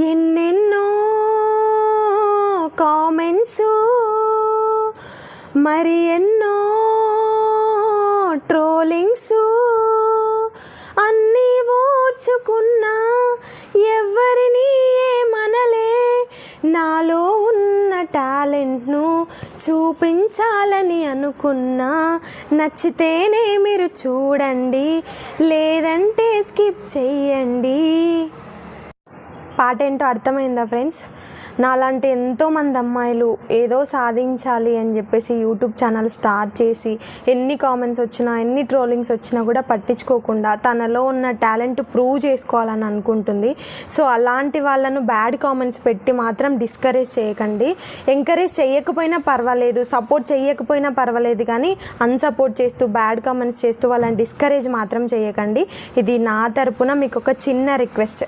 ఎన్నెన్నో కామెంట్స్ మరి ఎన్నో ట్రోలింగ్స్ అన్నీ ఓర్చుకున్నా ఎవరిని ఏమనలే. నాలో ఉన్న టాలెంట్ను చూపించాలని అనుకున్నా. నచ్చితేనే మీరు చూడండి, లేదంటే స్కిప్ చెయ్యండి. పాట ఏంటో అర్థమైందా ఫ్రెండ్స్? నాలాంటి ఎంతోమంది అమ్మాయిలు ఏదో సాధించాలి అని చెప్పేసి యూట్యూబ్ ఛానల్ స్టార్ట్ చేసి ఎన్ని కామెంట్స్ వచ్చినా ఎన్ని ట్రోలింగ్స్ వచ్చినా కూడా పట్టించుకోకుండా తనలో ఉన్న టాలెంట్ ప్రూవ్ చేసుకోవాలని అనుకుంటుంది. సో అలాంటి వాళ్ళను బ్యాడ్ కామెంట్స్ పెట్టి మాత్రం డిస్కరేజ్ చేయకండి. ఎంకరేజ్ చేయకపోయినా పర్వాలేదు, సపోర్ట్ చేయకపోయినా పర్వాలేదు, కానీ అన్సపోర్ట్ చేస్తూ బ్యాడ్ కామెంట్స్ చేస్తూ వాళ్ళని డిస్కరేజ్ మాత్రం చేయకండి. ఇది నా తరపున మీకు ఒక చిన్న రిక్వెస్ట్.